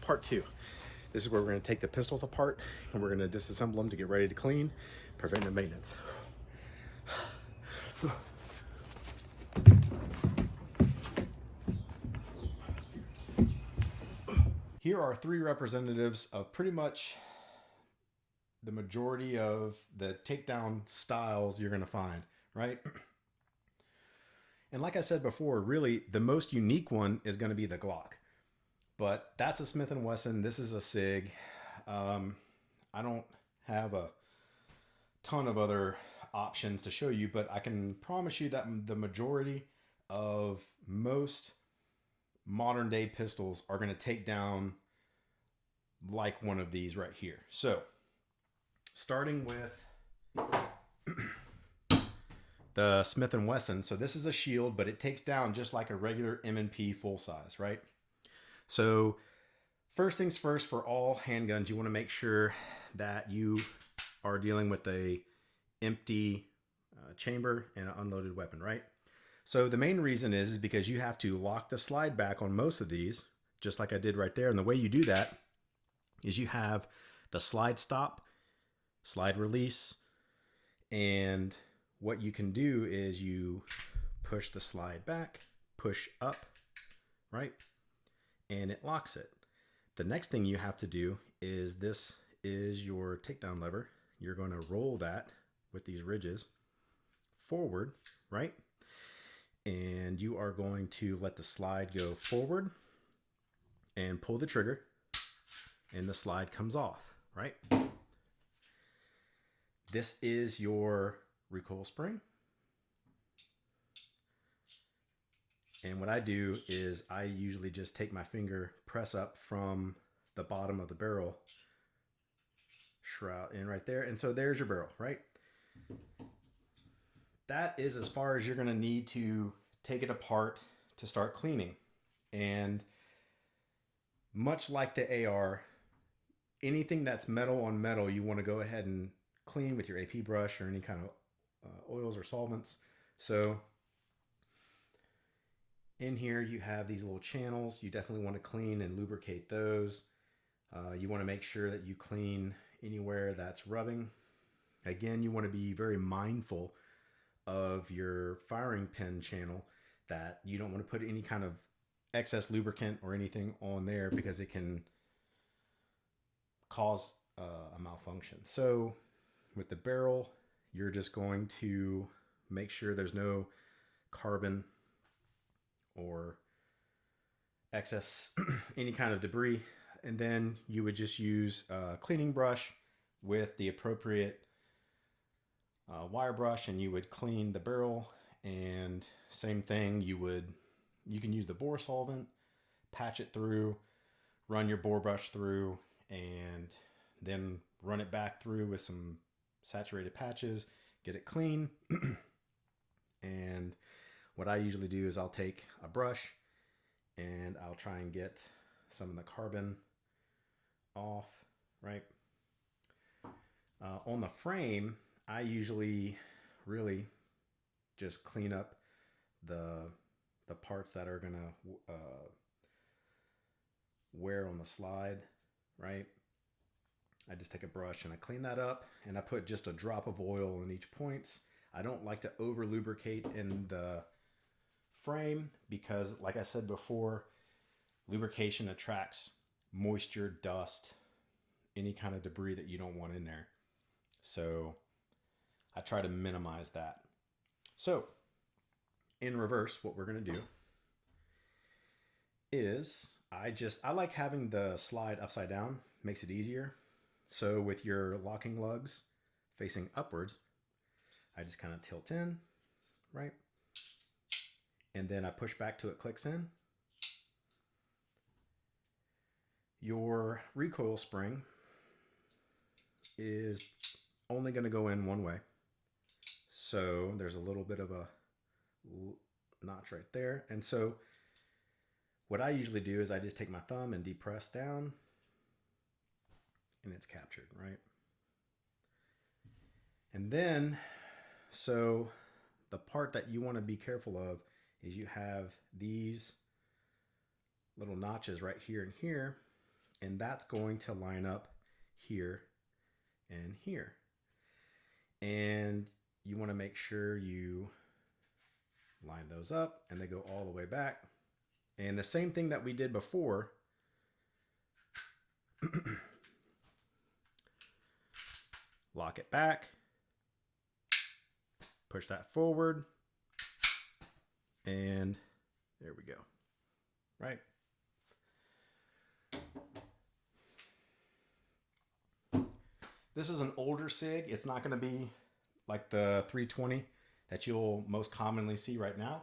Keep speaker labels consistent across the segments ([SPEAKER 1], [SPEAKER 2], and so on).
[SPEAKER 1] part two. This is where we're going to take the pistols apart and we're going to disassemble them to get ready to clean, preventive maintenance. Here are three representatives of pretty much the majority of the takedown styles you're going to find, right? And like I said before, really the most unique one is going to be the Glock. But that's a Smith & Wesson. This is a SIG. I don't have a ton of other options to show you, but I can promise you that the majority of most modern day pistols are going to take down like one of these right here. So starting with the Smith & Wesson. So this is a shield, but it takes down just like a regular M&P full size, right? So first things first, for all handguns, you want to make sure that you are dealing with a empty chamber and an unloaded weapon, right? So the main reason is because you have to lock the slide back on most of these, just like I did right there. And the way you do that is you have the slide stop, slide release, and what you can do is you push the slide back, push up, right? And it locks it. The next thing you have to do is this is your takedown lever. You're going to roll that with these ridges forward, right? And you are going to let the slide go forward and pull the trigger, and the slide comes off, right? This is your recoil spring. And what I do is I usually just take my finger, press up from the bottom of the barrel shroud in right there. And so there's your barrel, right? That is as far as you're going to need to take it apart to start cleaning. And much like the AR, anything that's metal on metal, you want to go ahead and clean with your AP brush or any kind of oils or solvents. So in here you have these little channels. You definitely want to clean and lubricate those. You want to make sure that you clean anywhere that's rubbing. Again, you want to be very mindful of your firing pin channel, that you don't want to put any kind of excess lubricant or anything on there because it can cause a malfunction. So with the barrel, you're just going to make sure there's no carbon or excess any kind of debris, and then you would just use a cleaning brush with the appropriate wire brush, and you would clean the barrel. And same thing, you can use the bore solvent, patch it through, run your bore brush through, and then run it back through with some saturated patches, get it clean. And what I usually do is I'll take a brush and I'll try and get some of the carbon off, right? On the frame, I usually really just clean up the parts that are gonna wear on the slide, right? I just take a brush and I clean that up, and I put just a drop of oil in each points. I don't like to over lubricate in the frame because, like I said before, lubrication attracts moisture, dust, any kind of debris that you don't want in there. So I try to minimize that. So in reverse, what we're going to do is I like having the slide upside down, makes it easier. So with your locking lugs facing upwards, I just kind of tilt in, right? And then I push back till it clicks in. Your recoil spring is only going to go in one way. So there's a little bit of a notch right there. And so what I usually do is I just take my thumb and depress down, and it's captured, right? And then, so the part that you want to be careful of is you have these little notches right here and here, and that's going to line up here and here. And you want to make sure you line those up and they go all the way back. And the same thing that we did before, lock it back, push that forward, and there we go, right? This is an older SIG. It's not going to be like the 320 that you'll most commonly see right now,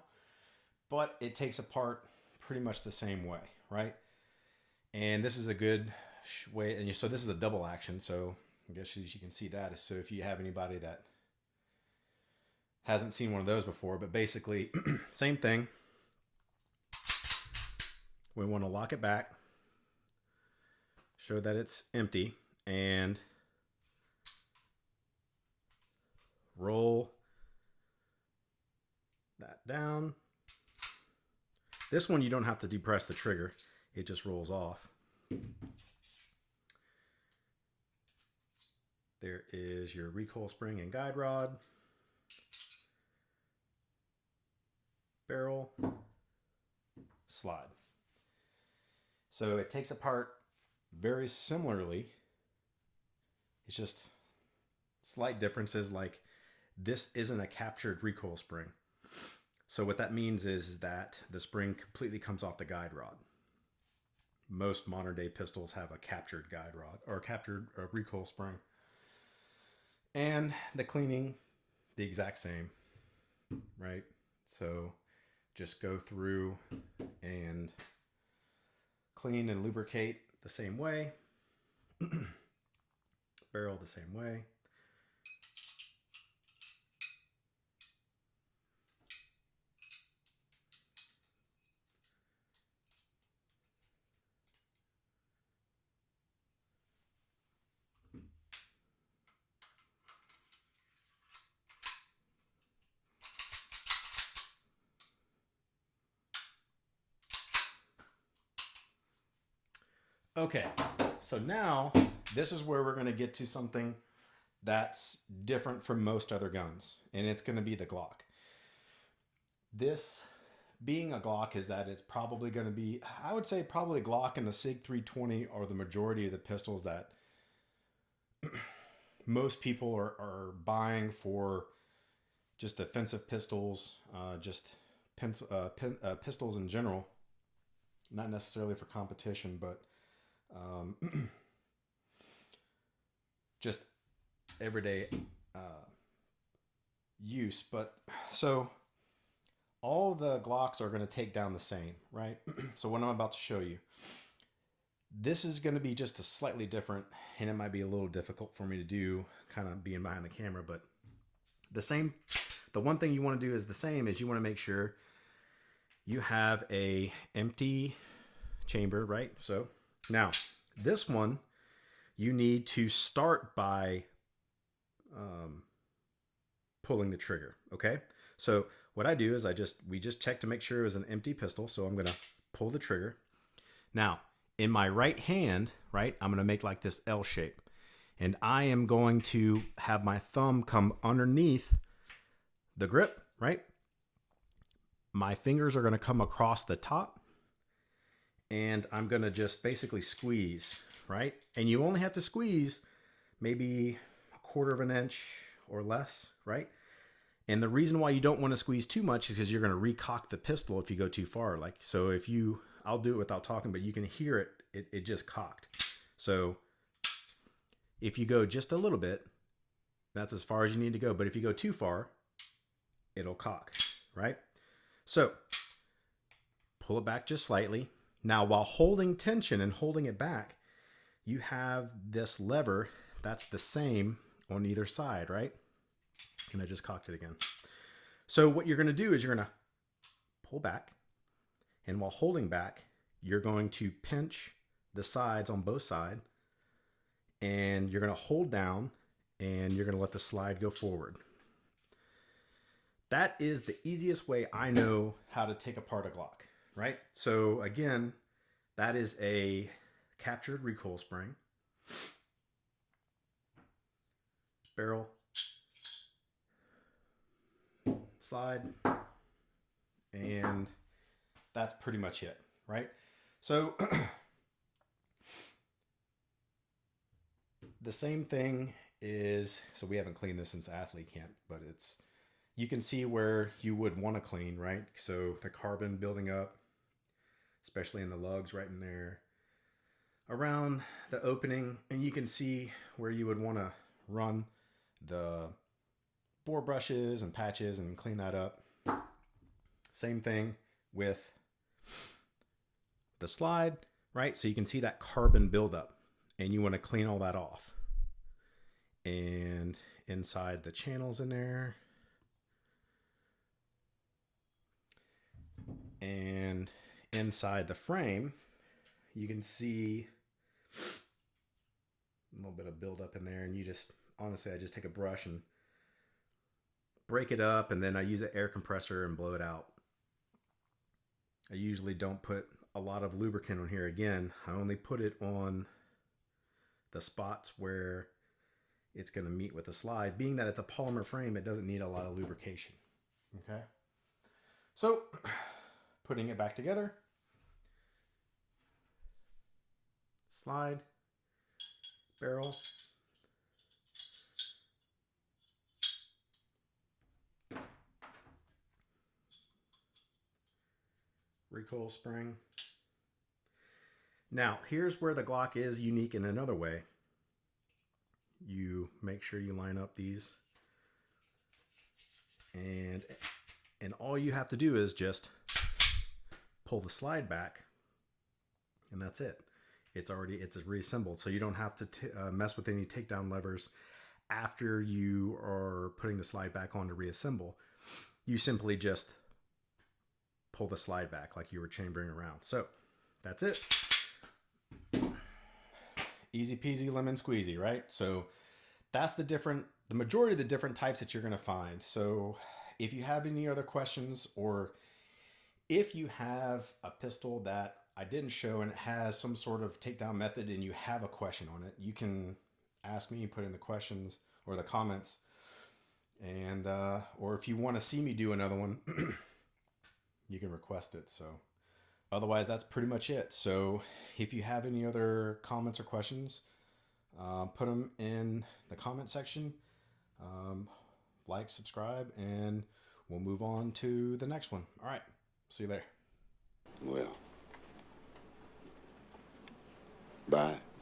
[SPEAKER 1] but it takes apart pretty much the same way, right? And this is a good way. And so this is a double action. So I guess you can see that. So if you have anybody that hasn't seen one of those before, but basically same thing. We want to lock it back, show that it's empty, and roll that down. This one you don't have to depress the trigger. It just rolls off. There is your recoil spring and guide rod. Barrel, slide. So it takes apart very similarly. It's just slight differences, like this isn't a captured recoil spring. So what that means is that the spring completely comes off the guide rod. Most modern day pistols have a captured guide rod or captured recoil spring. And the cleaning, the exact same, right? So just go through and clean and lubricate the same way. Barrel the same way. Okay, so now this is where we're going to get to something that's different from most other guns, and it's going to be the Glock. This being a Glock is that it's probably going to be, I would say probably Glock and the SIG 320 are the majority of the pistols that most people are buying for just defensive pistols, pistols in general, not necessarily for competition, but just everyday use. But so all the Glocks are going to take down the same, right? So what I'm about to show you, this is going to be just a slightly different, and it might be a little difficult for me to do kind of being behind the camera, but the one thing you want to do is the same, is you want to make sure you have a empty chamber, right? So now this one, you need to start by pulling the trigger. Okay. So what I do is we just check to make sure it was an empty pistol. So I'm going to pull the trigger. Now in my right hand, right, I'm going to make like this L shape, and I am going to have my thumb come underneath the grip, right? My fingers are going to come across the top, and I'm going to just basically squeeze, right? And you only have to squeeze maybe 1/4 of an inch or less, right? And the reason why you don't want to squeeze too much is because you're going to recock the pistol if you go too far. Like, so if you, I'll do it without talking, but you can hear it just cocked. So if you go just a little bit, that's as far as you need to go. But if you go too far, it'll cock, right? So pull it back just slightly. Now, while holding tension and holding it back, you have this lever that's the same on either side, right? And I just cocked it again. So what you're going to do is you're going to pull back, and while holding back, you're going to pinch the sides on both sides, and you're going to hold down, and you're going to let the slide go forward. That is the easiest way I know how to take apart a Glock, right? So again, that is a captured recoil spring, barrel, slide, and that's pretty much it, right? So the same thing is, so we haven't cleaned this since athlete camp, but it's, you can see where you would want to clean, right? So the carbon building up, especially in the lugs right in there, around the opening, and you can see where you would want to run the bore brushes and patches and clean that up. Same thing with the slide, right? So you can see that carbon buildup, and you want to clean all that off. And inside the channels in there, and inside the frame, you can see a little bit of buildup in there, and you just, honestly, I just take a brush and break it up, and then I use an air compressor and blow it out. I usually don't put a lot of lubricant on here. Again, I only put it on the spots where it's going to meet with the slide. Being that it's a polymer frame, it doesn't need a lot of lubrication. Okay. So putting it back together, slide, barrel, recoil spring. Now, here's where the Glock is unique in another way. You make sure you line up these, and all you have to do is just pull the slide back, and that's it. It's reassembled, so you don't have to mess with any takedown levers after you are putting the slide back on to reassemble. You simply just pull the slide back like you were chambering around. So that's it. Easy peasy lemon squeezy, right? So that's the majority of the different types that you're going to find. So if you have any other questions, or if you have a pistol that I didn't show and it has some sort of takedown method and you have a question on it, you can ask me, put in the questions or the comments, and or if you want to see me do another one, you can request it. So otherwise, that's pretty much it. So if you have any other comments or questions, put them in the comment section. Like, subscribe, and we'll move on to the next one. All right. See you there.
[SPEAKER 2] Well, bye.